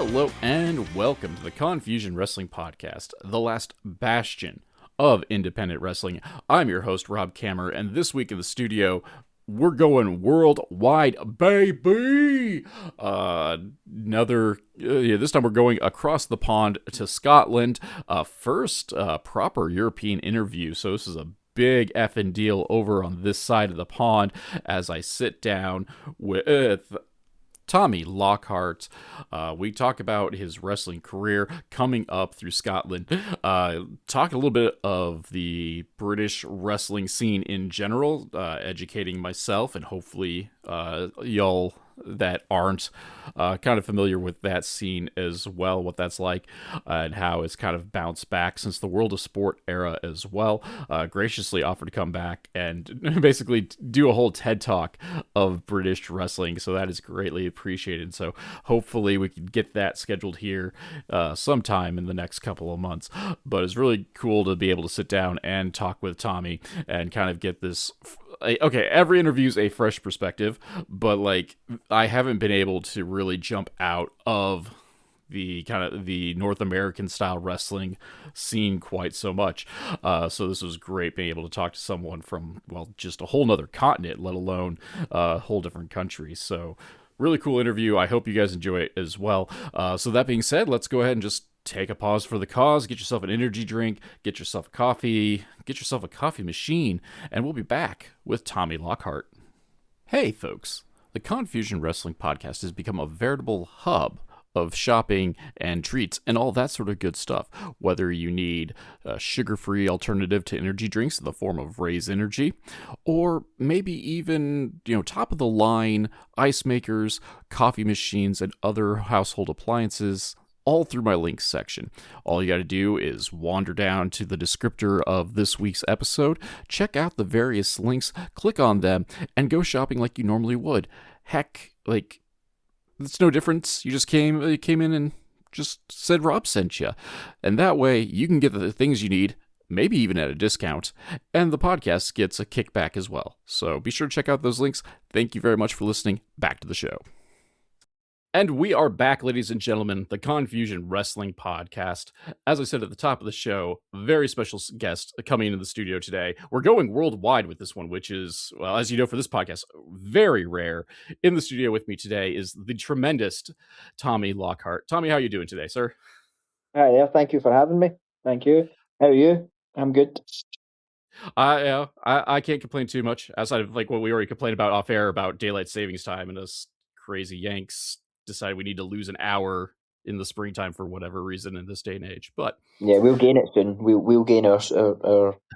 Hello and welcome to the Confusion Wrestling Podcast, the last bastion of independent wrestling. I'm your host, Rob Kammer, and this week in the studio, we're going worldwide, baby! This time we're going across the pond to Scotland. First proper European interview, so this is a big effing deal over on this side of the pond as I sit down with Tommy Lockhart. We talk about his wrestling career coming up through Scotland. Talk a little bit of the British wrestling scene in general, educating myself and hopefully y'all that aren't kind of familiar with that scene as well, what that's like, and how it's kind of bounced back since the World of Sport era as well. Graciously offered to come back and basically do a whole TED Talk of British wrestling, so that is greatly appreciated. So hopefully we can get that scheduled here sometime in the next couple of months. But it's really cool to be able to sit down and talk with Tommy and kind of get this. Okay, every interview is a fresh perspective, but like I haven't been able to really jump out of the kind of the North American style wrestling scene quite so much. So this was great being able to talk to someone from, well, just a whole nother continent, let alone a whole different country. So really cool interview. I hope you guys enjoy it as well. So that being said, let's go ahead and just take a pause for the cause, get yourself an energy drink, get yourself a coffee machine, and we'll be back with Tommy Lockhart. Hey folks, the Confusion Wrestling Podcast has become a veritable hub of shopping and treats and all that sort of good stuff. Whether you need a sugar-free alternative to energy drinks in the form of Raise Energy, or maybe even, top-of-the-line ice makers, coffee machines, and other household appliances, all through my links section. All you got to do is wander down to the descriptor of this week's episode, check out the various links, click on them, and go shopping like you normally would. Heck, like, it's no difference. You just came in and just said Rob sent you. And that way, you can get the things you need, maybe even at a discount, and the podcast gets a kickback as well. So be sure to check out those links. Thank you very much for listening. Back to the show. And we are back, ladies and gentlemen, the Confusion Wrestling Podcast. As I said at the top of the show, very special guest coming into the studio today. We're going worldwide with this one, which is, well, as you know, for this podcast, very rare. In the studio with me today is the tremendous Tommy Lockhart. Tommy, how are you doing today, sir? Hi there. Thank you for having me. Thank you. How are you? I'm good. I can't complain too much, outside of like what we already complained about off air about daylight savings time and us crazy Yanks decide we need to lose an hour in the springtime for whatever reason in this day and age. But yeah, we'll gain it soon. We'll gain our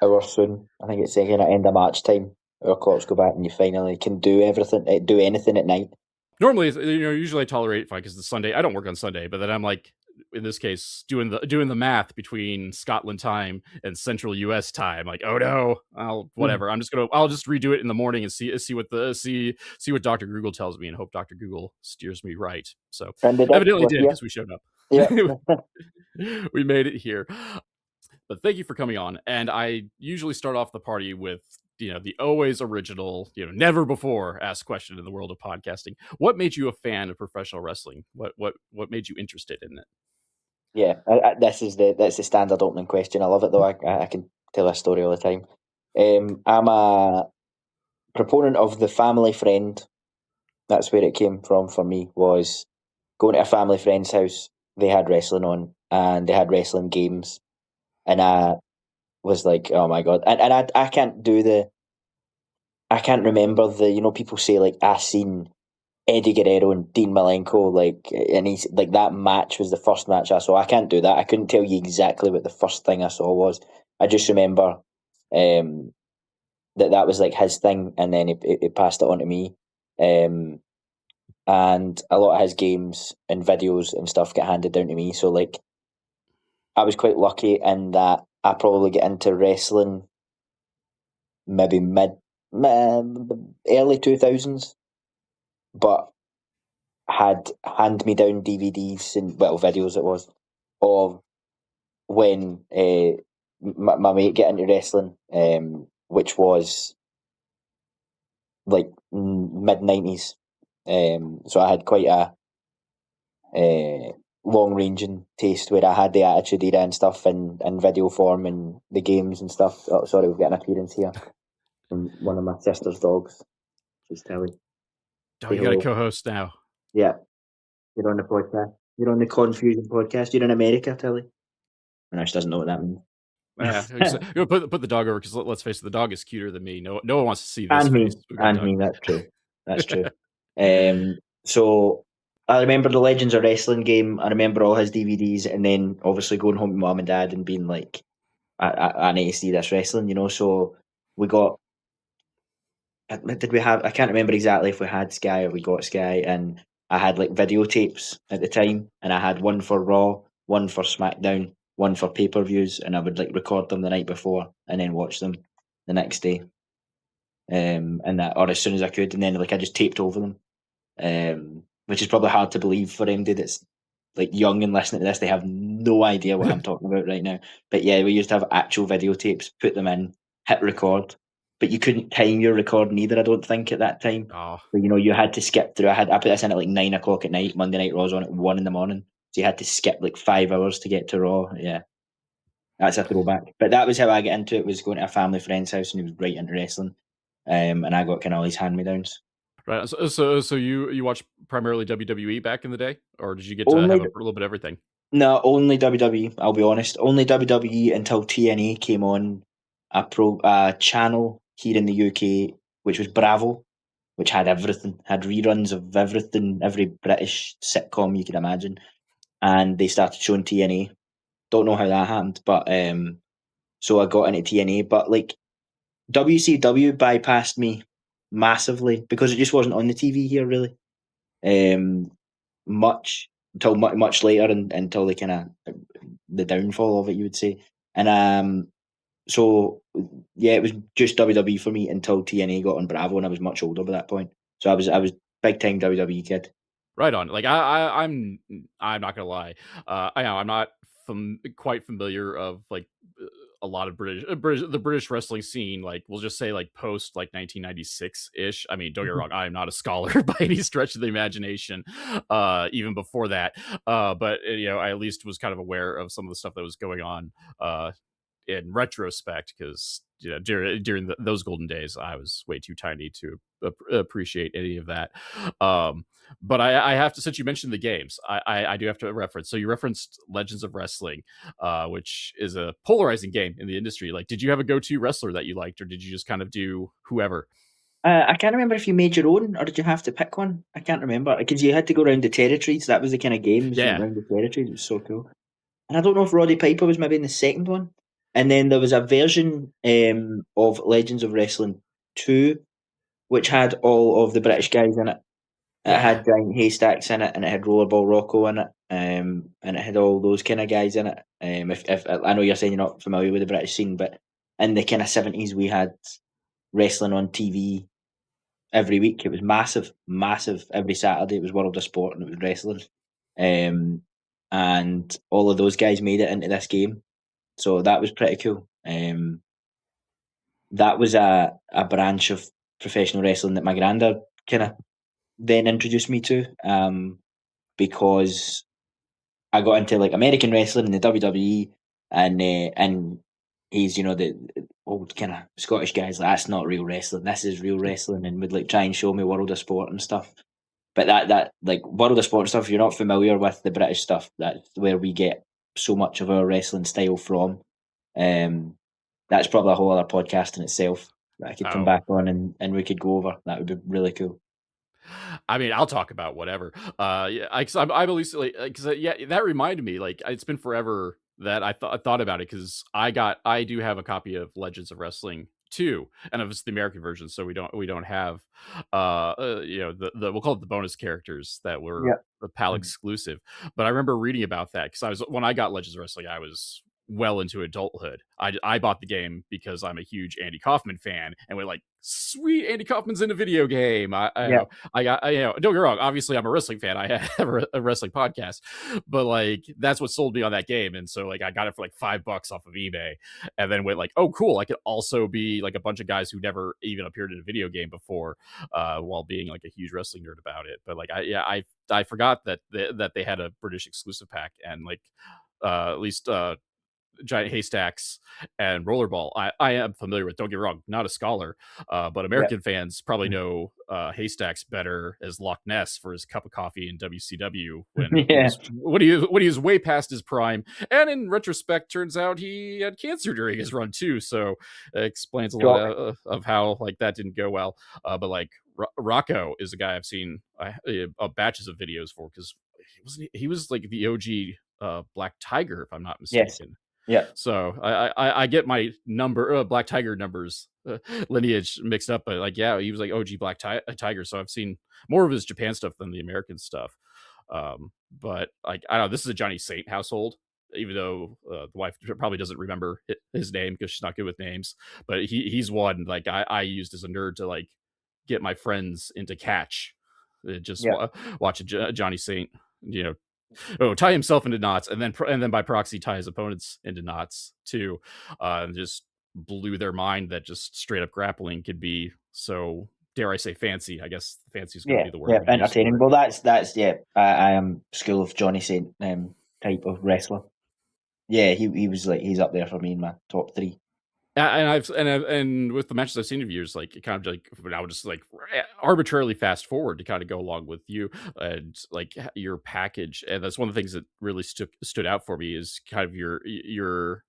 hour soon. I think it's again at end of March time. Our clocks go back and you finally can do anything at night. Normally, usually I tolerate it fine because it's Sunday. I don't work on Sunday, but then I'm like, in this case, doing the math between Scotland time and Central US time. Like, oh no, whatever. I'll just redo it in the morning and see what Dr. Google tells me and hope Dr. Google steers me right. So evidently did because we showed up. Yeah. We made it here. But thank you for coming on. And I usually start off the party with the always original, never before asked question in the world of podcasting. What made you a fan of professional wrestling? What made you interested in it? Yeah, that's the standard opening question. I love it though. I can tell a story all the time. I'm a proponent of the family friend. That's where it came from for me, was going to a family friend's house. They had wrestling on and they had wrestling games. And I was like, oh my God. And I can't remember people say like, I seen Eddie Guerrero and Dean Malenko, and he's like, that match was the first match I saw. I can't do that. I couldn't tell you exactly what the first thing I saw was. I just remember that was like his thing, and then he passed it on to me. And a lot of his games and videos and stuff get handed down to me. So like, I was quite lucky in that I probably get into wrestling maybe early 2000s, but had hand-me-down DVDs and videos it was of when my mate get into wrestling, which was like mid-90s. So I had quite a long ranging taste where I had the Attitude Era and stuff in video form and the games and stuff. Oh, sorry, we've got an appearance here from one of my sister's dogs. She's Tilly. Oh, Say you got a hello. co-host now. Yeah, you're on the podcast. You're on the Confusion podcast. You're in America, Tilly. And she doesn't know what that means. Yeah, put the dog over because let's face it, the dog is cuter than me. No one wants to see this And face. me. We got And dog. me, that's true. That's true. So I remember the Legends of Wrestling game. I remember all his DVDs, and then obviously going home to mum and dad and being like, I need to see this wrestling, you know. So we got, did we have, I can't remember exactly if we had Sky or we got Sky, and I had like videotapes at the time, and I had one for Raw, one for SmackDown, one for pay per views, and I would like record them the night before and then watch them the next day, and that, or as soon as I could, and then like I just taped over them, which is probably hard to believe for MD that's like young and listening to this. They have no idea what I'm talking about right now. But yeah, we used to have actual videotapes, put them in, hit record, but you couldn't time your recording either. I don't think at that time. Oh, So, you know, you had to skip through. I put this in at like 9 o'clock at night. Monday Night Raw's on at 1 in the morning, so you had to skip like 5 hours to get to Raw. Yeah, that's a throwback. But that was how I got into it. Was going to a family friend's house and he was right into wrestling, and I got kind of all his hand me downs. right. So you watched primarily WWE back in the day, or did you get to Only have a little bit of everything? No, only WWE. I'll be honest. Only WWE until TNA came on a channel here in the UK, which was Bravo, which had everything, had reruns of everything, every British sitcom you could imagine, and they started showing TNA. Don't know how that happened, but so I got into TNA. But like WCW bypassed me massively because it just wasn't on the TV here really. Um, much until much later and until the kind of the downfall of it, you would say. And so yeah, it was just WWE for me until TNA got on Bravo, and I was much older by that point. So I was big time WWE kid. Right on. Like I'm not gonna lie. I know I'm not quite familiar of like a lot of the British wrestling scene. Like we'll just say like post like 1996 ish. I mean, don't get me wrong. I am not a scholar by any stretch of the imagination. Even before that, but I at least was kind of aware of some of the stuff that was going on. In retrospect, because during those golden days, I was way too tiny to appreciate any of that. But I have to, since you mentioned the games, I do have to reference. So you referenced Legends of Wrestling, which is a polarizing game in the industry. Like, did you have a go-to wrestler that you liked, or did you just kind of do whoever? I can't remember if you made your own or did you have to pick one. I can't remember because you had to go around the territories. That was the kind of games went Yeah, around the territories. It was so cool. And I don't know if Roddy Piper was maybe in the second one. And then there was a version of Legends of Wrestling 2, which had all of the British guys in it. It yeah. had Giant Haystacks in it, and it had Rollerball Rocco in it, and it had all those kind of guys in it. If I know you're saying you're not familiar with the British scene, but in the kind of 70s, we had wrestling on TV every week. It was massive, massive. Every Saturday, it was World of Sport, and it was wrestling. Um, and all of those guys made it into this game, so that was pretty cool. That was a branch of professional wrestling that my granddad kind of then introduced me to. Because I got into like American wrestling and the WWE, and he's the old kind of Scottish guys like that's not real wrestling. This is real wrestling, and would like try and show me World of Sport and stuff. But that like World of Sport and stuff, if you're not familiar with the British stuff, that's where we get so much of our wrestling style from. Um, that's probably a whole other podcast in itself that I could come Oh, back on and we could go over. That would be really cool. I mean, I'll talk about whatever. Yeah, I'm at least like, because yeah, that reminded me. Like, it's been forever that I thought about it because I do have a copy of Legends of Wrestling 2, and it's the American version, so we don't have the we'll call it the bonus characters that were Yeah. the PAL exclusive. But I remember reading about that because when I got Legends of Wrestling, I was well into adulthood. I bought the game because I'm a huge Andy Kaufman fan, and we're like, sweet, Andy Kaufman's in a video game. Yeah, I got, don't get me wrong. Obviously, I'm a wrestling fan. I have a wrestling podcast, but like that's what sold me on that game. And so like I got it for like $5 off of eBay, and then went like, oh, cool. I could also be like a bunch of guys who never even appeared in a video game before, while being like a huge wrestling nerd about it. But like, I forgot that they had a British exclusive pack, and like, at least giant haystacks and rollerball I am familiar with. Don't get me wrong, not a scholar, but yeah, American fans probably know haystacks better as Loch Ness for his cup of coffee in WCW yeah. when he was way past his prime. And in retrospect, turns out he had cancer during his run too, so it explains a lot Shock. of how like that didn't go well. But like Rocco is a guy I've seen batches of videos for, because he was like the OG Black Tiger, if I'm not Yes. mistaken. Yeah. So I get my Black Tiger numbers lineage mixed up, but like, yeah, he was like OG Tiger. So I've seen more of his Japan stuff than the American stuff. But like, I don't know, this is a Johnny Saint household, even though the wife probably doesn't remember his name because she's not good with names. But he's one like I used as a nerd to like get my friends into Catch. Just Yeah. watch a Johnny Saint, tie himself into knots, and then by proxy tie his opponents into knots too, and just blew their mind that just straight up grappling could be so, dare I say, fancy. I guess fancy is going to Yeah. be the word Yeah. I'm going to use for Entertaining. it. Well, that's yeah. I am school of Johnny Saint type of wrestler. Yeah, he was like he's up there for me in my top three. And with the matches I've seen of yours, like it kind of like I would just like arbitrarily fast forward to kind of go along with you and like your package, and that's one of the things that really stood out for me is kind of your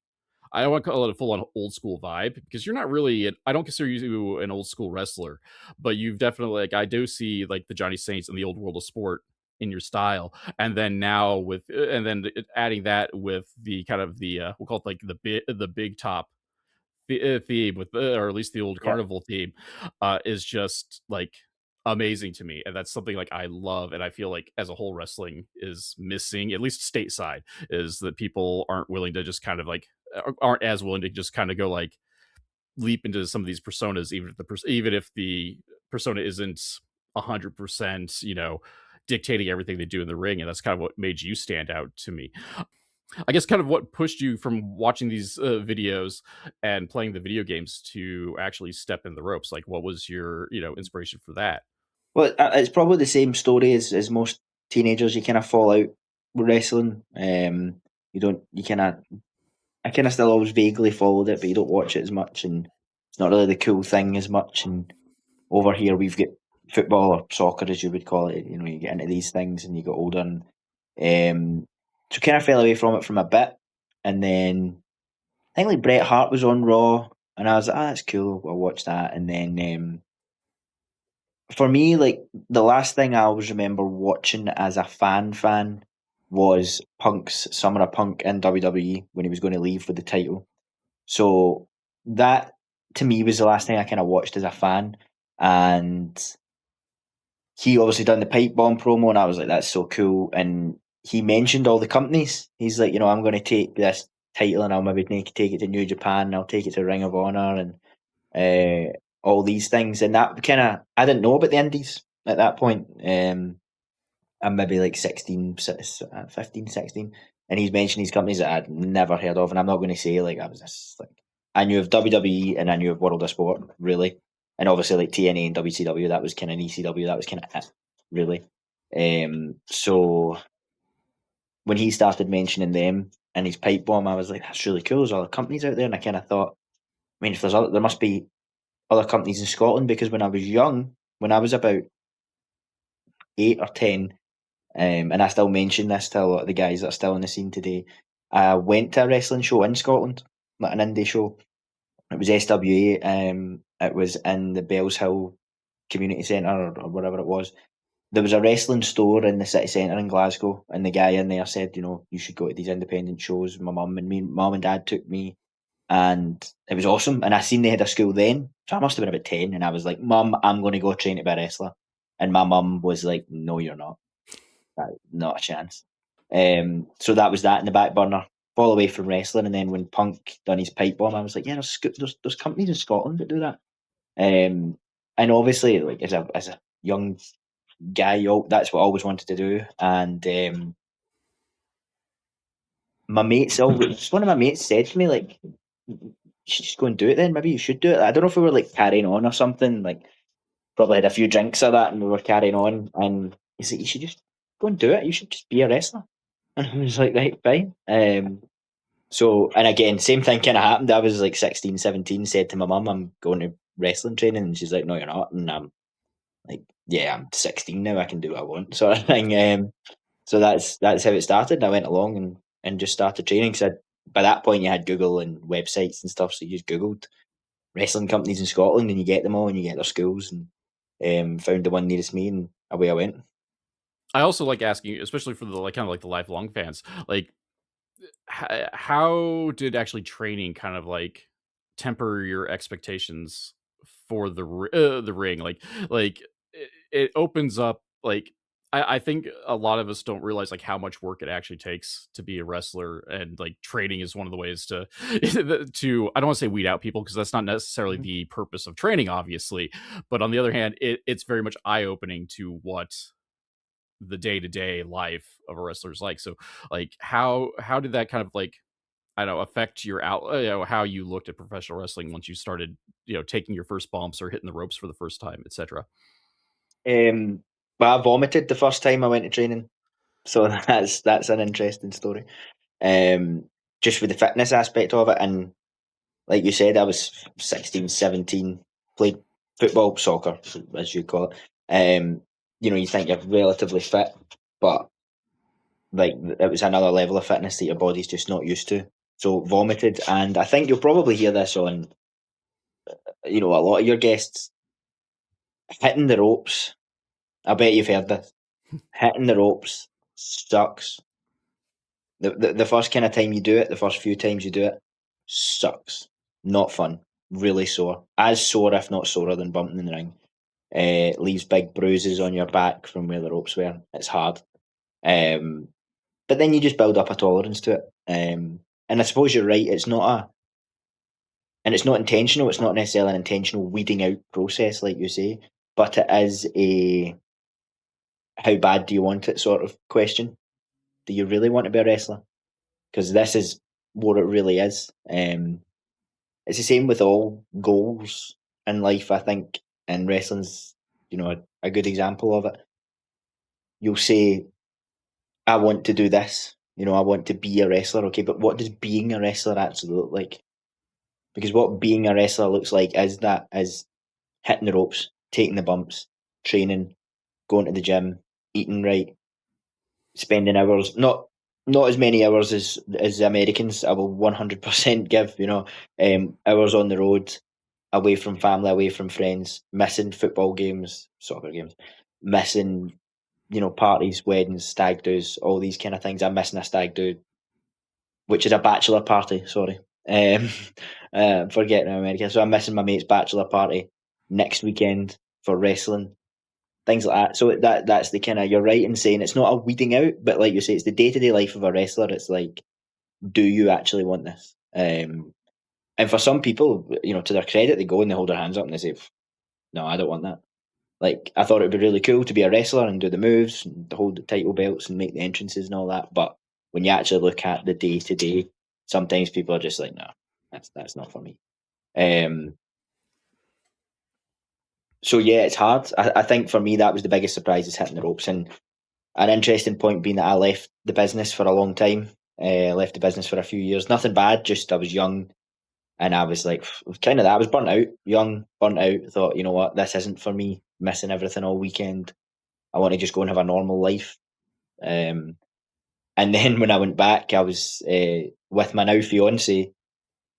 I don't want to call it a full on old school vibe, because you're not really, I don't consider you an old school wrestler, but you've definitely, like, I do see like the Johnny Saints and the old world of sport in your style. And then now and then adding that with the kind of we'll call it like the big top theme with or at least the old Yeah. carnival theme, is just like amazing to me, and that's something like I love, and I feel like as a whole wrestling is missing, at least stateside, is that people aren't willing to just kind of like aren't as willing to just kind of go like leap into some of these personas, even if the persona isn't 100%, dictating everything they do in the ring. And that's kind of what made you stand out to me. I guess kind of what pushed you from watching these videos and playing the video games to actually step in the ropes. Like, what was your, inspiration for that? Well, it's probably the same story as most teenagers. You kind of fall out with wrestling. You don't. You kind of. I kind of still always vaguely followed it, but you don't watch it as much, and it's not really the cool thing as much. And over here, we've got football or soccer, as you would call it. You know, you get into these things, and you get older, and so kind of fell away from it from a bit, and then I think like Bret Hart was on Raw, and I was like, ah, that's cool. I'll watch that, and then for me, like the last thing I always remember watching as a fan was Punk's Summer of Punk in WWE when he was going to leave with the title. So that to me was the last thing I kind of watched as a fan, and he obviously done the pipe bomb promo, and I was like, that's so cool. And he mentioned all the companies. He's like, I'm going to take this title and I'll maybe take it to New Japan, and I'll take it to Ring of Honor, and all these things. And that kind of, I didn't know about the indies at that point. I'm maybe like 16, 15, 16. And he's mentioned these companies that I'd never heard of. And I'm not going to say like I was just like, I knew of WWE and I knew of World of Sport, really. And obviously like TNA and WCW, that was kind of ECW, that was kind of it, really. So when he started mentioning them and his pipe bomb, I was like, that's really cool. There's other companies out there. And I kind of thought, I mean, if there's other, there must be other companies in Scotland, because when I was young, when I was about 8 or 10, and I still mention this to a lot of the guys that are still in the scene today, I went to a wrestling show in Scotland, like an indie show. It was SWA. It was in the Bells Hill Community Centre, or whatever it was. There was a wrestling store in the city centre in Glasgow, and the guy in there said, you should go to these independent shows. Mum and dad took me, and it was awesome. And I seen they had a school then, so I must have been about 10, and I was like, Mum, I'm going to go train to be a wrestler. And my mum was like, no, you're not. Not a chance. So that was that in the back burner fall away from wrestling. And then when Punk done his pipe bomb, I was like, yeah, there's companies in Scotland that do that. And obviously, like as a young guy, that's what I always wanted to do. And my mates, always, one of my mates said to me, like, you should just go and do it then. Maybe you should do it. I don't know if we were like carrying on or something. Like, probably had a few drinks of that and we were carrying on. And he's like, you should just go and do it. You should just be a wrestler. And I was like, right, fine. So, and again, same thing kind of happened. I was like 16, 17, said to my mum, I'm going to wrestling training. And she's like, no, you're not. And I'm like, yeah, I'm 16 now. I can do what I want, sort of thing. So that's how it started. I went along and just started training because by that point you had Google and websites and stuff. So you just Googled wrestling companies in Scotland and you get them all and you get their schools and found the one nearest me and away I went. I also like asking, especially for the like kind of like the lifelong fans, like how did actually training kind of like temper your expectations for the ring? Like it opens up like I think a lot of us don't realize like how much work it actually takes to be a wrestler, and like training is one of the ways to to I don't want to say weed out people because that's not necessarily Mhm. the purpose of training, obviously. But on the other hand, it's very much eye opening to what the day-to-day life of a wrestler's like. So like how did that kind of like I don't know affect your out how you looked at professional wrestling once you started, taking your first bumps or hitting the ropes for the first time, etc. But I vomited the first time I went to training, so that's an interesting story. Um, just with the fitness aspect of it, and like you said, I was 16, 17, played football, soccer, as you call it. You think you're relatively fit, but like it was another level of fitness that your body's just not used to. So vomited, and I think you'll probably hear this on a lot of your guests hitting the ropes. I bet you've heard this. Hitting the ropes sucks. The first kind of time you do it, the first few times you do it, sucks. Not fun. Really sore. As sore, if not sorer, than bumping in the ring. Leaves big bruises on your back from where the ropes were. It's hard. Um, but then you just build up a tolerance to it. And I suppose you're right. And it's not intentional. It's not necessarily an intentional weeding out process, like you say. But it is a how bad do you want it sort of question. Do you really want to be a wrestler? Because this is what it really is. It's the same with all goals in life, I think, and wrestling's, a good example of it. You'll say, I want to do this, I want to be a wrestler, okay, but what does being a wrestler actually look like? Because what being a wrestler looks like is hitting the ropes, taking the bumps, training, going to the gym, eating right, spending hours, not as many hours as the Americans. I will 100% give, hours on the road, away from family, away from friends, missing football games, soccer games, missing parties, weddings, stag do's, all these kind of things. I'm missing a stag do, which is a bachelor party. Sorry, um, forgetting America. So I'm missing my mate's bachelor party next weekend for wrestling, things like that. So that's the kind of, you're right in saying it's not a weeding out, but like you say, it's the day to day life of a wrestler. It's like, do you actually want this? And for some people, to their credit, they go and they hold their hands up and they say, no, I don't want that. Like, I thought it would be really cool to be a wrestler and do the moves and hold the title belts and make the entrances and all that. But when you actually look at the day to day, sometimes people are just like, no, that's not for me. Um, so yeah, it's hard. I think for me that was the biggest surprise is hitting the ropes. And an interesting point being that I left the business for a long time. Left the business for a few years. Nothing bad, just I was young and I was like, kind of that. I was burnt out, young, burnt out. Thought, you know what, this isn't for me. Missing everything all weekend. I want to just go and have a normal life. Um, and then when I went back, I was with my now fiance,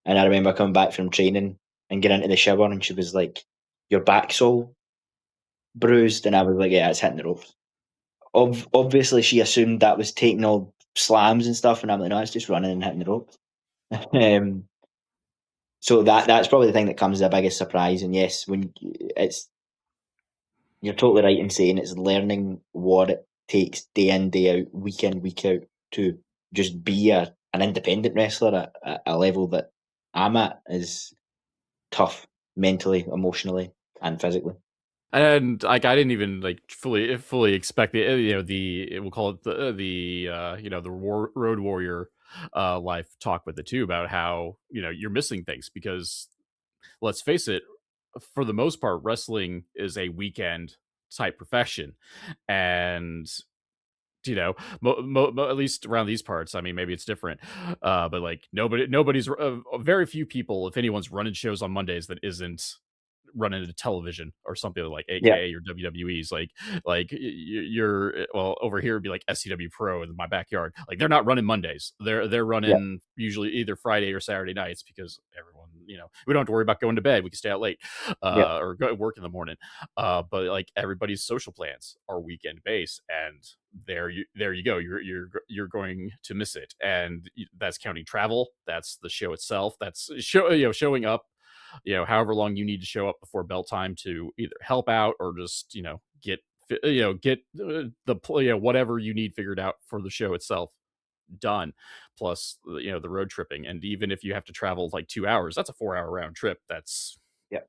and I remember coming back from training and getting into the shower, and she was like, "Your back's all bruised," and I was like, "Yeah, it's hitting the ropes." Obviously, she assumed that was taking all slams and stuff, and I'm like, "No, it's just running and hitting the ropes." um, so that's probably the thing that comes as the biggest surprise. And yes, when it's you're totally right in saying it's learning what it takes day in, day out, week in, week out to just be an independent wrestler at a level that I'm at is tough mentally, emotionally, and physically. And like I didn't even like fully expect the we'll call it the road warrior life talk with it too, about how you're missing things because let's face it, for the most part wrestling is a weekend type profession. And at least around these parts, I mean, maybe it's different, but like nobody's very few people, if anyone's running shows on Mondays that isn't run into television or something like Yeah, AKA or WWE's you're well over here it'd be like SCW Pro in my backyard. Like they're not running Mondays. They're yeah, running usually either Friday or Saturday nights because everyone, we don't have to worry about going to bed. We can stay out late yeah, or go to work in the morning. But like everybody's social plans are weekend based, and there you go. You're going to miss it, and that's counting travel. That's the show itself. That's showing up however long you need to show up before bell time to either help out or just get whatever you need figured out for the show itself done, plus the road tripping. And even if you have to travel like 2 hours, that's a 4 hour round trip. That's yeah.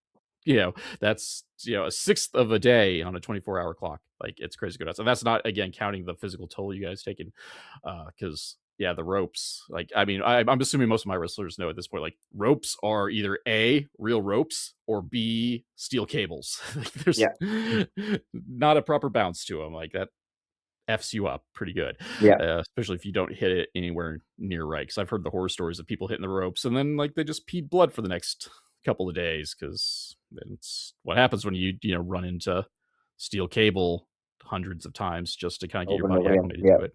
you know that's a sixth of a day on a 24-hour clock. Like it's crazy good. And that's not, again, counting the physical toll you guys taking, because yeah, the ropes, like, I mean, I'm assuming most of my wrestlers know at this point, like ropes are either A, real ropes, or B, steel cables. Like there's Yeah, not a proper bounce to them. Like that f's you up pretty good, yeah. especially if you don't hit it anywhere near right. Because I've heard the horror stories of people hitting the ropes and then like they just peed blood for the next couple of days, because it's what happens when you run into steel cable hundreds of times just to kind of get your Over and body over again. acclimated Yeah, to it.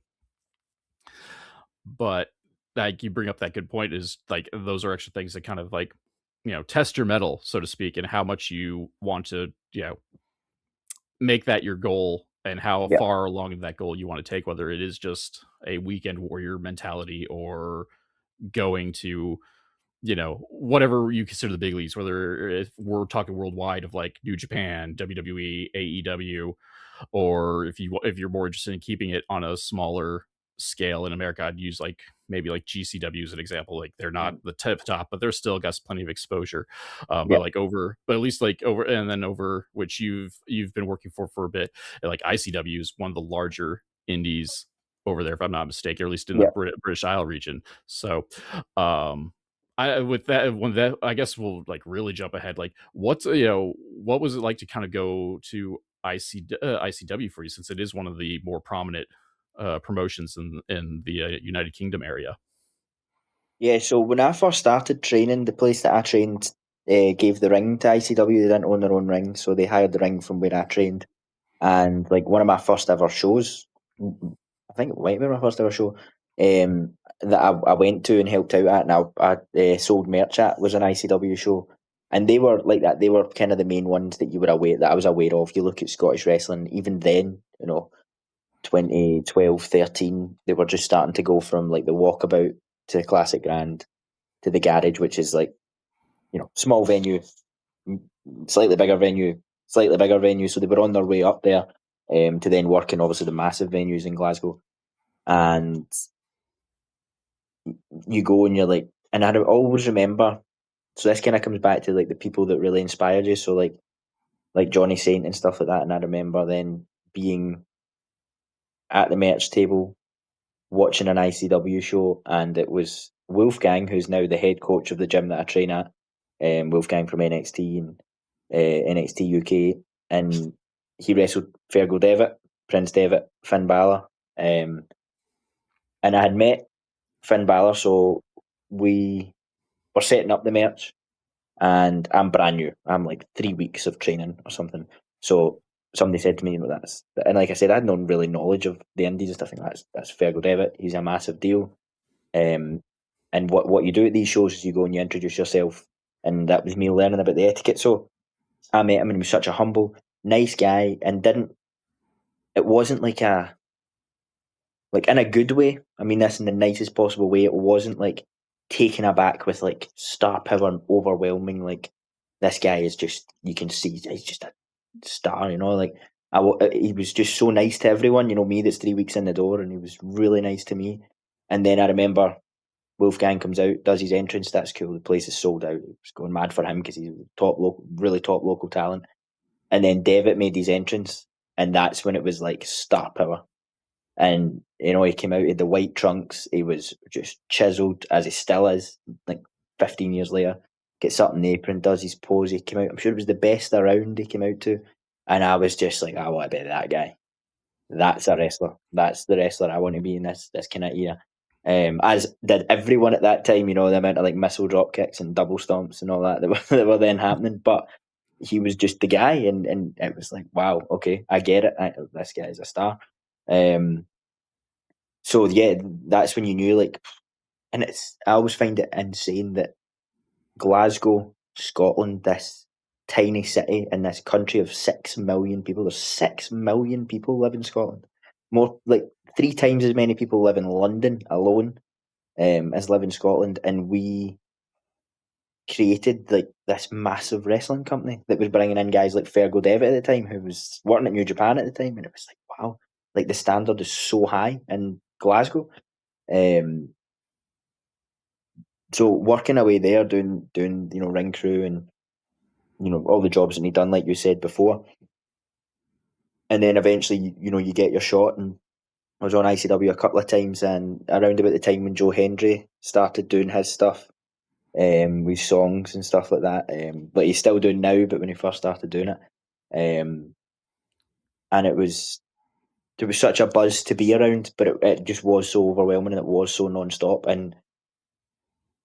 But like you bring up that good point, is like those are actually things that kind of like test your metal, so to speak, and how much you want to make that your goal, and how yeah, far along that goal you want to take, whether it is just a weekend warrior mentality or going to whatever you consider the big leagues, whether if we're talking worldwide of like New Japan, WWE, AEW, or if you're more interested in keeping it on a smaller scale in America, I'd use like maybe like GCW as an example. Like they're not mhm, the tip top, but they're still got plenty of exposure. yeah, But at least like over, and then over, which you've been working for a bit. Like ICW is one of the larger indies over there, if I'm not mistaken, or at least in the yeah. British Isle region. So, I with that when that I guess we'll like really jump ahead. Like, what was it like to kind of go to ICW for you, since it is one of the more prominent promotions in the United Kingdom area? Yeah, so when I first started training, the place that I trained gave the ring to ICW. They didn't own their own ring, so they hired the ring from where I trained. And like one of my first ever shows, I think it might be my first ever show, that I went to and helped out at, and I sold merch at, was an ICW show. And they were like that. They were kind of the main ones that I was aware of. You look at Scottish wrestling, even then, 2012, 13, they were just starting to go from like the Walkabout to the Classic Grand to the Garage, which is like, small venue, slightly bigger venue, slightly bigger venue. So they were on their way up there, to then work in obviously the massive venues in Glasgow. And you go and you're like, and I always remember. So this kind of comes back to like the people that really inspired you. So like Johnny Saint and stuff like that. And I remember then being at the merch table watching an ICW show, and it was Wolfgang, who's now the head coach of the gym that I train at. Wolfgang from NXT and NXT UK, and he wrestled Fergal Devitt, Prince Devitt, Finn Balor, and I had met Finn Balor, so we were setting up the merch, and I'm brand new. I'm like 3 weeks of training or something. So somebody said to me, that's, and like I said, I had no really knowledge of the indies and stuff. Like that's Fergal Devitt. He's a massive deal. Um, and what you do at these shows is you go and you introduce yourself, and that was me learning about the etiquette. So I met him, and he was such a humble, nice guy, and didn't. It wasn't like in a good way. I mean this in the nicest possible way. It wasn't like taken aback with like star power and overwhelming. Like this guy is just, you can see he's just a star. Like he was just so nice to everyone. Me that's 3 weeks in the door, and he was really nice to me. And then I remember Wolfgang comes out, does his entrance. That's cool. The place is sold out. It's going mad for him because he's top local, really top local talent. And then Devitt made his entrance, and that's when it was like star power. And he came out in the white trunks. He was just chiseled as he still is. Like 15 years later, gets up in the apron, does his pose. He came out. I'm sure it was the best around. He came out to, and I was just like, I want to be that guy. That's a wrestler. That's the wrestler I want to be in this kind of era. As did everyone at that time, the amount of like missile drop kicks and double stomps and all that were, that were then happening. But he was just the guy, and it was like, wow, okay, I get it. This guy is a star. So yeah, that's when you knew, like, and I always find it insane that Glasgow, Scotland, this tiny city in this country of 6 million people. There's 6 million people live in Scotland. More like 3 times as many people live in London alone as live in Scotland, and we created like this massive wrestling company that was bringing in guys like Fergal Devitt at the time, who was working at New Japan at the time, and it was like, wow, like the standard is so high in Glasgow. Um, so working away there, doing ring crew and all the jobs that he'd done, like you said before, and then eventually you get your shot. And I was on ICW a couple of times, and around about the time when Joe Hendry started doing his stuff, with songs and stuff like that, like he's still doing now, but when he first started doing it, and there was such a buzz to be around, but it just was so overwhelming, and it was so non-stop. And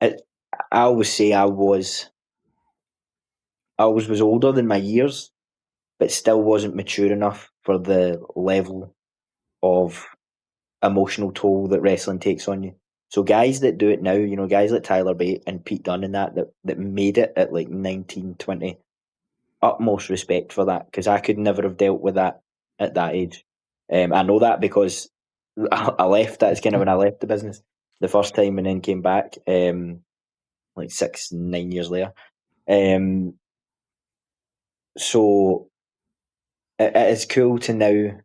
it, I always say I always was older than my years, but still wasn't mature enough for the level of emotional toll that wrestling takes on you. So guys that do it now, guys like Tyler Bate and Pete Dunne and that made it at like 19, 20, utmost respect for that, because I could never have dealt with that at that age. I know that because I left. That's kind of when I left the business the first time, and then came back like 6, 9 years later. Um, so it is cool to now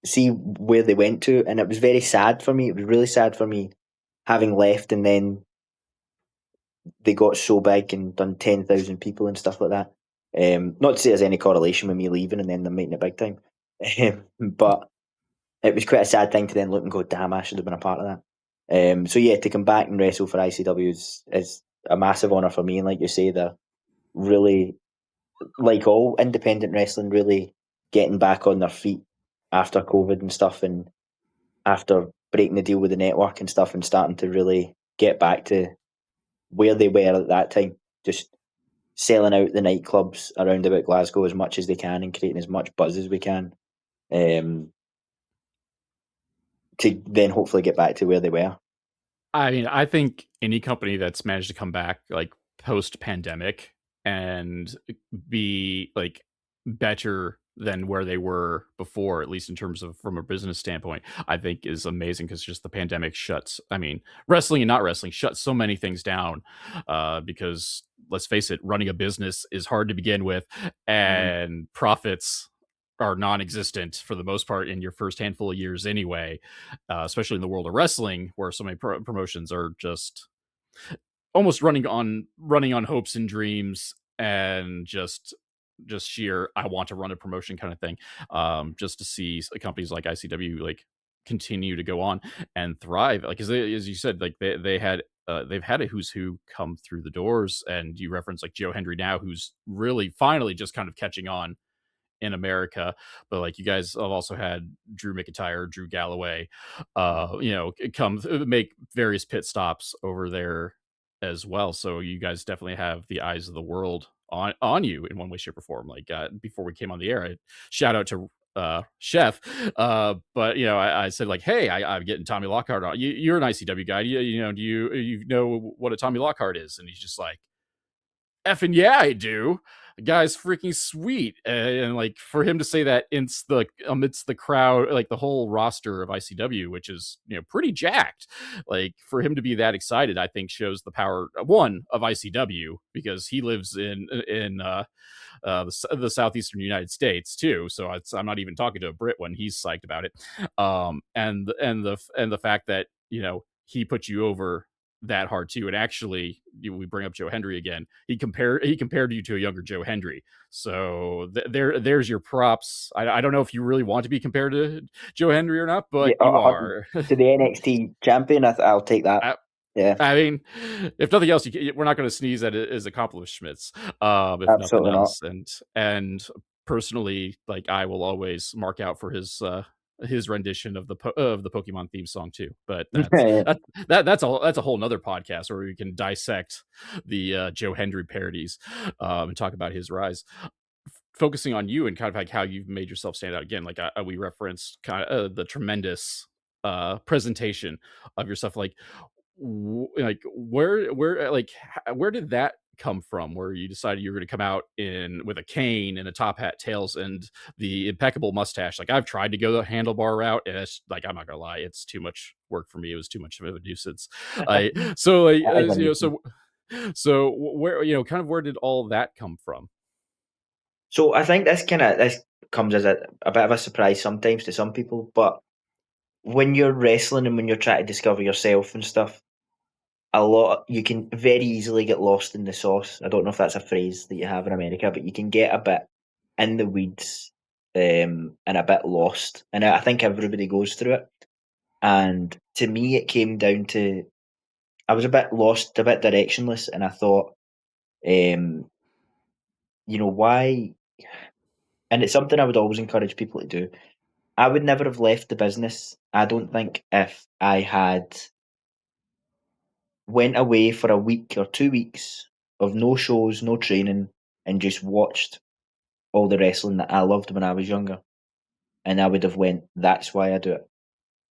see where they went to, and it was very sad for me. It was really sad for me having left, and then they got so big and done 10,000 people and stuff like that. Not to say there's any correlation with me leaving and then them making it big time, but it was quite a sad thing to then look and go, damn, I should have been a part of that. So yeah, to come back and wrestle for ICW is a massive honour for me. And like you say, they're really, like all independent wrestling, really getting back on their feet after COVID and stuff, and after breaking the deal with the network and stuff, and starting to really get back to where they were at that time. Just selling out the nightclubs around about Glasgow as much as they can and creating as much buzz as we can, um, to then hopefully get back to where they were. I mean, I think any company that's managed to come back like post pandemic and be like better than where they were before, at least in terms of from a business standpoint, I think is amazing, because just the pandemic shuts, I mean, wrestling and not wrestling shuts so many things down, because let's face it, running a business is hard to begin with, Mm-hmm. and profits are non-existent for the most part in your first handful of years anyway, especially in the world of wrestling, where so many promotions are just almost running on hopes and dreams, and just sheer I want to run a promotion kind of thing. Just to see companies like ICW like continue to go on and thrive, like as you said, like they've had a who's who come through the doors, and you reference like Joe Hendry now, who's really finally just kind of catching on in America. But like you guys have also had Drew McIntyre, Drew Galloway, come make various pit stops over there as well. So you guys definitely have the eyes of the world on you in one way, shape, or form. Like before we came on the air, shout out to Chef. But I said like, hey, I'm getting Tommy Lockhart on. You're an ICW guy. Do you know what a Tommy Lockhart is? And he's just like, effing yeah, I do. The guy's freaking sweet, and like for him to say that amidst the crowd, like the whole roster of ICW, which is pretty jacked, like for him to be that excited, I think shows the power one of ICW, because he lives in the southeastern United States too. So I'm not even talking to a Brit when he's psyched about it. And the fact that he put you over that hard too. And actually, we bring up Joe Hendry again. He compared you to a younger Joe Hendry. So there's your props. I don't know if you really want to be compared to Joe Hendry or not, Yeah, but you 100 are. to the NXT champion. I'll take that. I, Yeah, I mean, if nothing else, we're not going to sneeze at his accomplishments, if nothing absolutely not. else. And personally, like I will always mark out for his rendition of the Pokemon theme song too. But that's a whole nother podcast where we can dissect the Joe Hendry parodies, and talk about his rise. Focusing on you and kind of like how you've made yourself stand out again, like we referenced kind of the tremendous presentation of your stuff, like like where did that come from, where you decided you were going to come out in with a cane and a top hat, tails, and the impeccable mustache? Like I've tried to go the handlebar route, and it's like, I'm not gonna lie, it's too much work for me. It was too much of a nuisance. I so like That is a so where, kind of where did all that come from? So I think this comes as a bit of a surprise sometimes to some people, but when you're wrestling and when you're trying to discover yourself and stuff, a lot you can very easily get lost in the sauce. I don't know if that's a phrase that you have in America, but you can get a bit in the weeds, and a bit lost. And I think everybody goes through it. And to me, it came down to I was a bit lost, a bit directionless, and I thought, um, why? And it's something I would always encourage people to do. I would never have left the business, I don't think, if I had went away for a week or 2 weeks of no shows, no training, and just watched all the wrestling that I loved when I was younger. And I would have went, that's why I do it.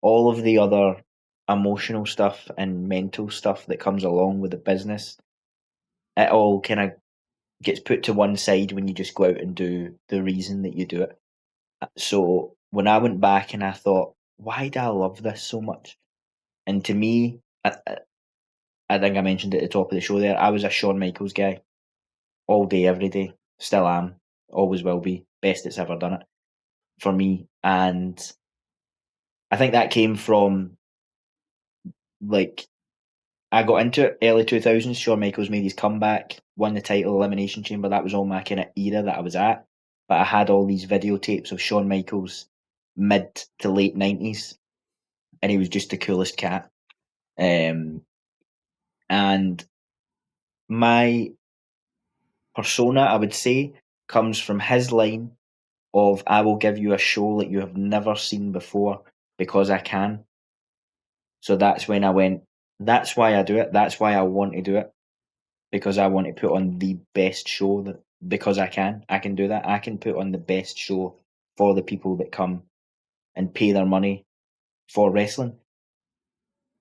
All of the other emotional stuff and mental stuff that comes along with the business, it all kind of gets put to one side when you just go out and do the reason that you do it. So when I went back and I thought, why do I love this so much? And to me, I think I mentioned at the top of the show there, I was a Shawn Michaels guy all day, every day. Still am, always will be. Best it's ever done it for me. And I think that came from, like, I got into it early 2000s. Shawn Michaels made his comeback, won the title, Elimination Chamber. That was all my kind of era that I was at. But I had all these videotapes of Shawn Michaels mid to late 90s, and he was just the coolest cat. And my persona, I would say, comes from his line of, I will give you a show that you have never seen before because I can. So that's when I went, that's why I do it. That's why I want to do it, because I want to put on the best show that, because I can. I can do that. I can put on the best show for the people that come and pay their money for wrestling.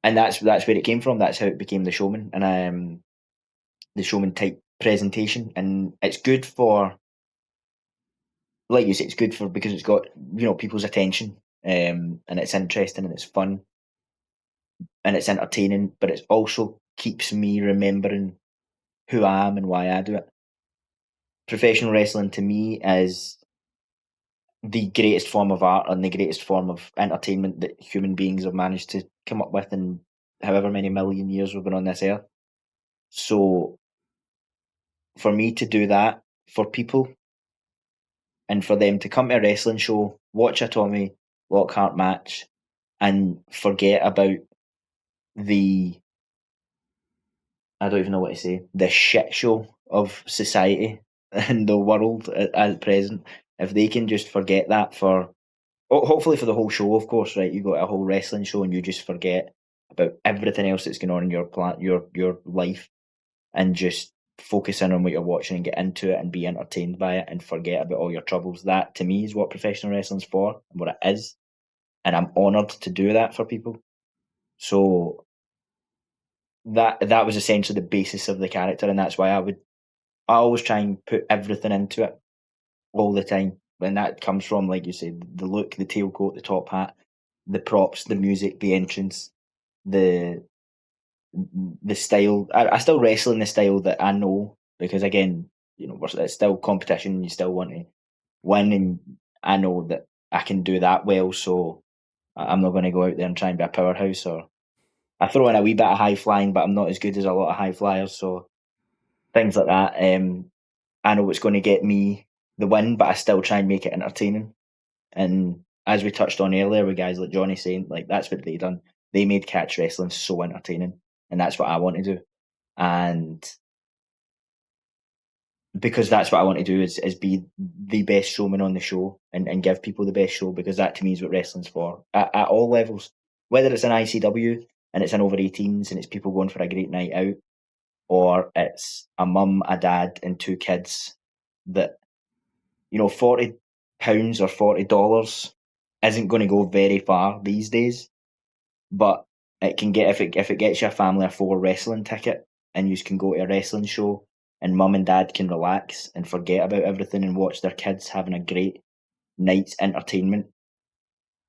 And that's where it came from. That's how it became the showman, and the showman type presentation. And it's good for, like you say, it's good for, because it's got, people's attention, and it's interesting and it's fun and it's entertaining, but it also keeps me remembering who I am and why I do it. Professional wrestling to me is the greatest form of art and the greatest form of entertainment that human beings have managed to come up with in however many million years we've been on this earth. So for me to do that for people, and for them to come to a wrestling show, watch a Tommy Lockhart match, and forget about the, I don't even know what to say, the shit show of society and the world at present. If they can just forget that for, hopefully for the whole show, of course, right? You got a whole wrestling show and you just forget about everything else that's going on in your life, and just focus in on what you're watching and get into it and be entertained by it and forget about all your troubles. That to me is what professional wrestling's for and what it is. And I'm honoured to do that for people. So that was essentially the basis of the character, and that's why I always try and put everything into it all the time. And that comes from, like you said, the look, the tailcoat, the top hat, the props, the music, the entrance, the the style. I still wrestle in the style that I know, because again, it's still competition. You still want to win, and I know that I can do that well. So I'm not going to go out there and try and be a powerhouse or I throw in a wee bit of high flying, but I'm not as good as a lot of high flyers. So things like that. I know it's going to get me the win, but I still try and make it entertaining. And as we touched on earlier with guys like Johnny saying, like that's what they done. They made catch wrestling so entertaining, and that's what I want to do. And because that's what I want to do is be the best showman on the show and give people the best show, because that to me is what wrestling's for at all levels. Whether it's an ICW and it's an over 18s and it's people going for a great night out, or it's a mum, a dad, and two kids that, £40 or $40 isn't going to go very far these days, but it can get, if it gets you a family of four wrestling ticket and you can go to a wrestling show and mum and dad can relax and forget about everything and watch their kids having a great night's entertainment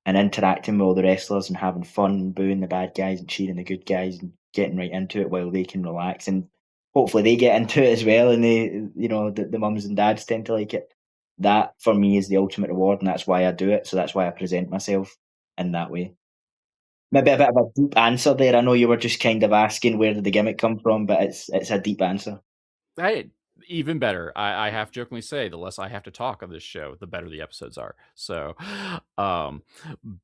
and interacting with all the wrestlers and having fun and booing the bad guys and cheering the good guys and getting right into it while they can relax, and hopefully they get into it as well, and they, the mums and dads tend to like it. That for me is the ultimate reward, and that's why I do it. So that's why I present myself in that way. Maybe a bit of a deep answer there. I know you were just kind of asking where did the gimmick come from, but it's a deep answer. Hey, even better. I half jokingly say the less I have to talk on this show, the better the episodes are. So, um,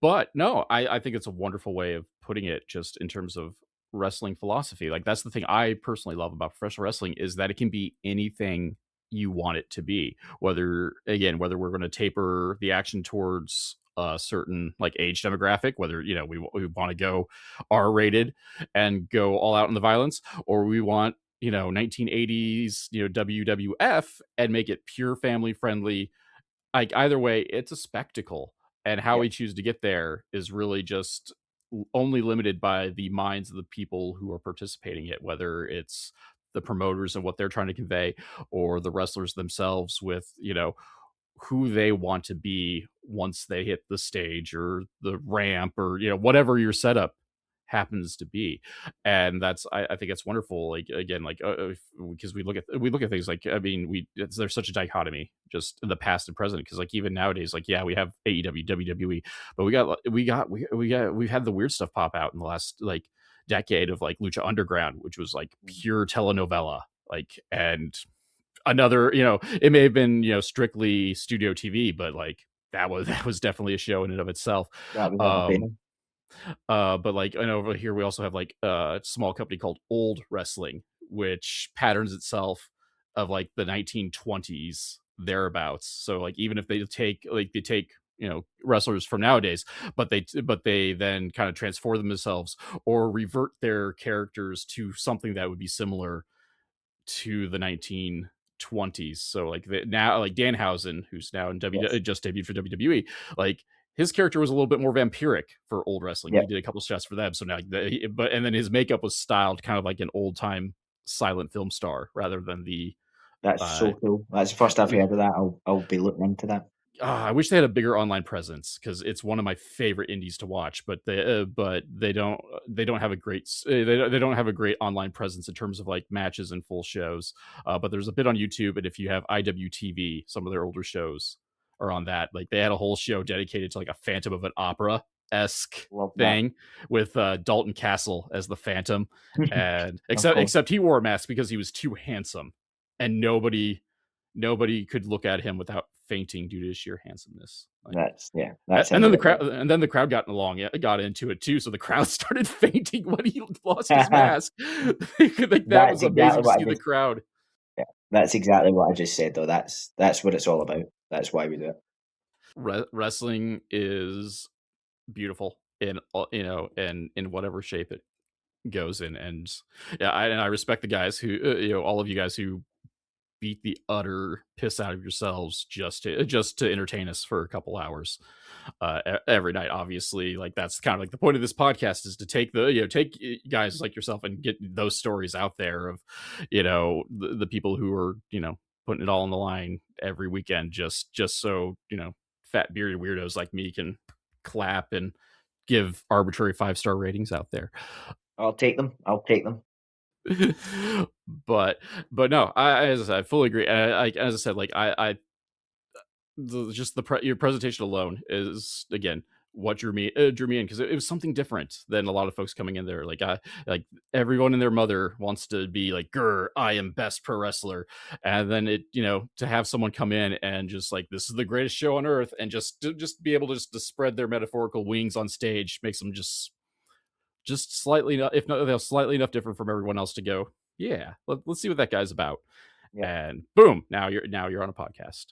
but no, I think it's a wonderful way of putting it, just in terms of wrestling philosophy. Like that's the thing I personally love about professional wrestling, is that it can be anything you want it to be. Whether we're going to taper the action towards a certain like age demographic, whether we want to go R rated and go all out in the violence, or we want 1980s WWF and make it pure family friendly. Like either way, it's a spectacle, and how Yeah, we choose to get there is really just only limited by the minds of the people who are participating in it, whether it's the promoters and what they're trying to convey, or the wrestlers themselves with who they want to be once they hit the stage or the ramp, or whatever your setup happens to be. And I think it's wonderful, like again, like because we look at things like, I mean, there's such a dichotomy just in the past and present, because like even nowadays, like yeah, we have AEW, WWE, but we've had the weird stuff pop out in the last like decade of like Lucha Underground, which was like pure telenovela, like. And another, it may have been strictly studio TV, but like that was definitely a show in and of itself. that was um entertaining. but like, and over here we also have like a small company called Old Wrestling, which patterns itself of like the 1920s thereabouts. So like even if they take wrestlers from nowadays, but they then kind of transform themselves or revert their characters to something that would be similar to the 1920s. So like now, like Danhausen, who's now in Yes. just debuted for WWE, like his character was a little bit more vampiric for Old Wrestling. Yeah, He did a couple shots for them. So now, and then his makeup was styled kind of like an old time silent film star rather than the that's uh, so cool. That's the first I've heard of that. I'll be looking into that. I wish they had a bigger online presence, because it's one of my favorite indies to watch. But they don't have a great they don't have a great online presence in terms of like matches and full shows. But there's a bit on YouTube, and if you have IWTV, some of their older shows are on that. Like they had a whole show dedicated to like a Phantom of an Opera esque Love that. thing with Dalton Castle as the Phantom, and Of except course. except he wore a mask because he was too handsome, and nobody could look at him without fainting due to his sheer handsomeness. Like, That's and him then the right crowd, and then the crowd got into it too. So the crowd started fainting when he lost his there. mask. Like that That's was amazing exactly to what see I the just crowd. yeah, that's exactly what I just said though. That's what it's all about. That's why we do it. Wrestling is beautiful in in whatever shape it goes in. And yeah, I respect the guys who all of you guys who beat the utter piss out of yourselves just to entertain us for a couple hours every night. Obviously, like that's kind of like the point of this podcast, is to take take guys like yourself and get those stories out there of the people who are putting it all on the line every weekend, just so fat bearded weirdos like me can clap and give arbitrary 5-star ratings out there. I'll take them. I'll take them. but but no, as I said, I fully agree. And as I said, like just your presentation alone is, again, what drew me in, because it was something different than a lot of folks coming in there. Like everyone and their mother wants to be like, "Grr, I am best pro wrestler," and then to have someone come in and just like, this is the greatest show on earth, and just be able to spread their metaphorical wings on stage makes them just slightly, if not, they're slightly enough different from everyone else to go, yeah, let's see what that guy's about. Yeah. And boom, now you're on a podcast.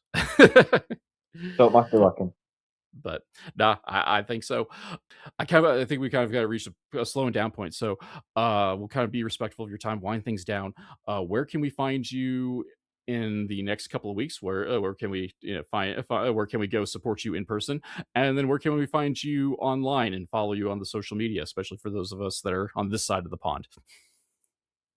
So it must be working. But nah, I think so. I think we kind of got to reach a slowing down point. So we'll kind of be respectful of your time, wind things down. Where can we find you in the next couple of weeks? Where can we where can we go support you in person? And then where can we find you online and follow you on the social media, especially for those of us that are on this side of the pond?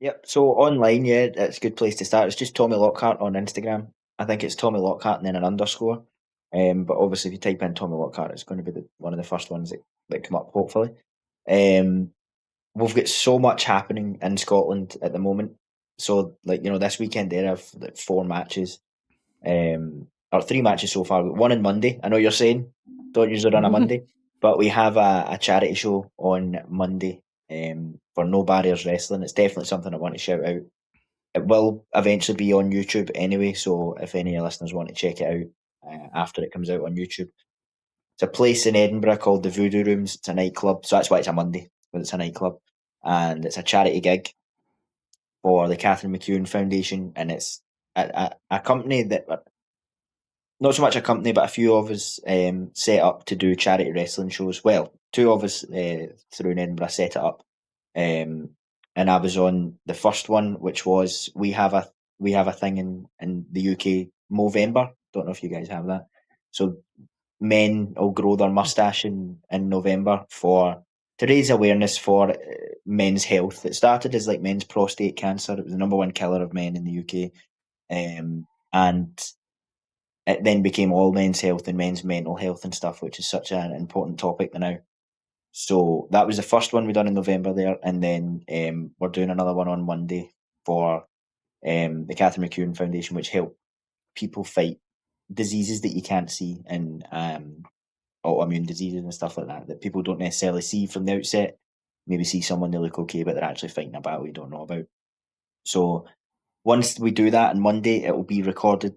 Yep. So online, yeah, it's a good place to start. It's just Tommy Lockhart on Instagram. I think it's Tommy Lockhart and then an underscore. But obviously, if you type in Tommy Lockhart, it's going to be one of the first ones that come up, hopefully. Um, we've got so much happening in Scotland at the moment. So, like, this weekend there, I've like 4 matches, or 3 matches so far. One on Monday. I know you're saying don't usually run a Monday, but we have a charity show on Monday for No Barriers Wrestling. It's definitely something I want to shout out. It will eventually be on YouTube anyway, so if any of your listeners want to check it out after it comes out on YouTube, it's a place in Edinburgh called the Voodoo Rooms. It's a nightclub, so that's why it's a Monday, but it's a nightclub, and it's a charity gig for the Catherine McEwen Foundation, and it's a company that, not so much a company, but a few of us set up to do charity wrestling shows. Well, two of us through in Edinburgh set it up, um, and I was on the first one, which was we have a thing in the UK, Movember. Don't know if you guys have that. So men will grow their mustache in November to raise awareness for men's health. It started as like men's prostate cancer. It was the number one killer of men in the UK, and it then became all men's health and men's mental health and stuff, which is such an important topic now. So that was the first one we done in November there, and then we're doing another one on Monday for the Catherine McEwen Foundation, which help people fight diseases that you can't see, and autoimmune diseases and stuff like that people don't necessarily see from the outset. Maybe see someone, they look okay, but they're actually fighting a battle you don't know about. So once we do that on Monday, it will be recorded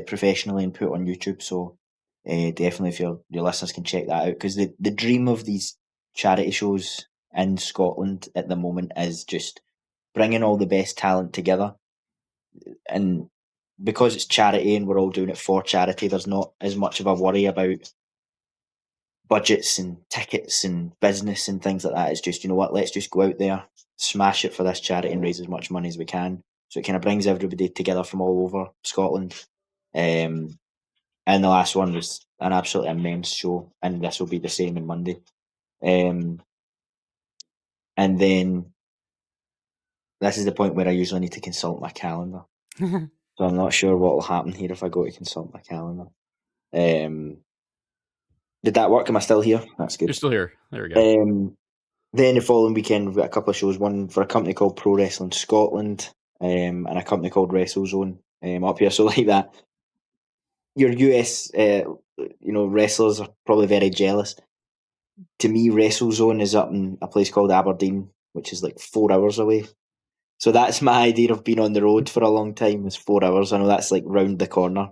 professionally and put on YouTube. So definitely, if your listeners can check that out, because the dream of these charity shows in Scotland at the moment is just bringing all the best talent together. And because it's charity and we're all doing it for charity, there's not as much of a worry about budgets and tickets and business and things like that. It's just, you know what, let's just go out there, smash it for this charity and raise as much money as we can. So it kind of brings everybody together from all over Scotland. And the last one was an absolutely immense show, and this will be the same on Monday. And then this is the point where I usually need to consult my calendar. So I'm not sure what will happen here if I go to consult my calendar. Did that work? Am I still here? That's good. You're still here. There we go. Then the following weekend, we've got a couple of shows. One for a company called Pro Wrestling Scotland, and a company called WrestleZone up here. So like that, your US, wrestlers are probably very jealous. To me, WrestleZone is up in a place called Aberdeen, which is like 4 hours away. So that's my idea of being on the road for a long time, is 4 hours. I know that's like round the corner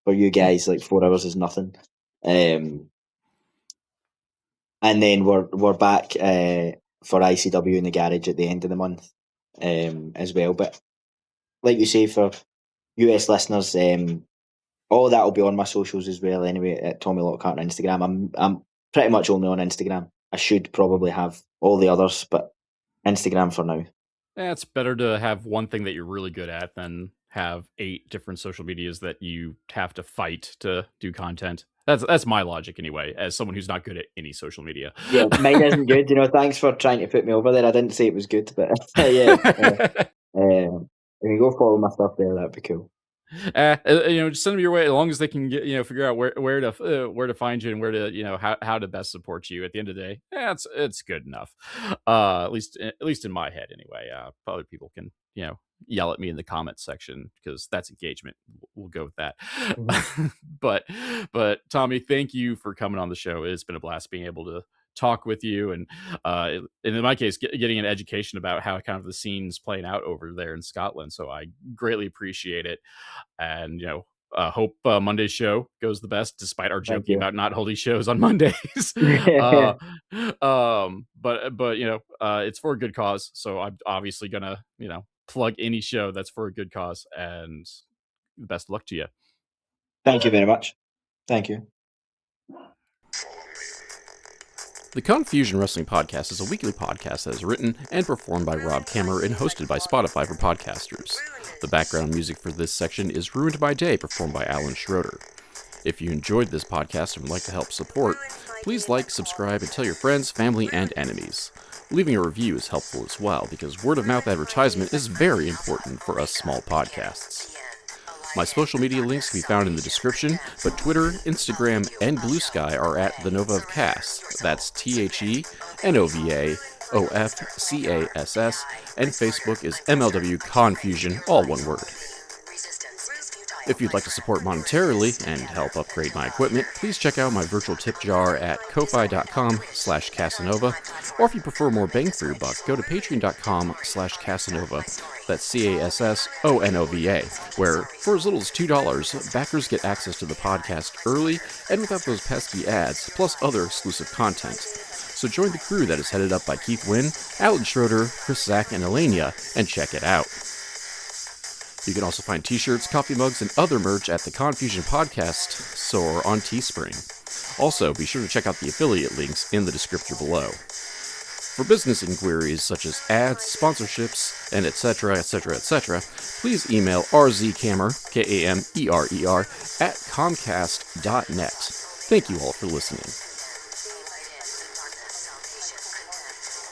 for you guys. Like 4 hours is nothing. And then we're back for ICW in the garage at the end of the month as well. But like you say, for US listeners, all that will be on my socials as well. Anyway, at Tommy Lockhart on Instagram. I'm pretty much only on Instagram. I should probably have all the others, but Instagram for now. It's better to have one thing that you're really good at than have 8 different social medias that you have to fight to do content. That's my logic anyway, as someone who's not good at any social media. Yeah, mine isn't good. Thanks for trying to put me over there. I didn't say it was good, but yeah. If you go follow my stuff there, that'd be cool. Just send them your way as long as they can get, figure out where to find you and where to, how to best support you. At the end of the day, it's good enough. At least in my head, anyway. Probably people can, yell at me in the comments section because that's engagement. We'll go with that. Mhm. but Tommy, thank you for coming on the show. It's been a blast being able to talk with you, and in my case, getting an education about how kind of the scene's playing out over there in Scotland. So I greatly appreciate it, and hope Monday's show goes the best, despite our Thank joking you. about not holding shows on Mondays. But it's for a good cause, so I'm obviously gonna plug any show that's for a good cause, and best of luck to you. Thank you very much. Thank you. The Confusion Wrestling Podcast is a weekly podcast that is written and performed by Rob Kammer and hosted by Spotify for podcasters. The background music for this section is Ruined by Day, performed by Alan Schroeder. If you enjoyed this podcast and would like to help support, please like, subscribe, and tell your friends, family, and enemies. Leaving a review is helpful as well, because word-of-mouth advertisement is very important for us small podcasts. My social media links can be found in the description, but Twitter, Instagram, and Blue Sky are at The Nova of Cass. That's TheNovaofCass, and Facebook is MLW Confusion, all one word. If you'd like to support monetarily and help upgrade my equipment, please check out my virtual tip jar at ko-fi.com/Casanova, or if you prefer more bang for your buck, go to patreon.com/Casanova, that's CASSONOVA, where for as little as $2, backers get access to the podcast early and without those pesky ads, plus other exclusive content. So join the crew that is headed up by Keith Wynn, Alan Schroeder, Chris Zach, and Elenia, and check it out. You can also find t-shirts, coffee mugs, and other merch at the Confusion Podcast store on Teespring. Also, be sure to check out the affiliate links in the description below. For business inquiries such as ads, sponsorships, and etc., please email rzkamer, Kamerer, at comcast.net. Thank you all for listening.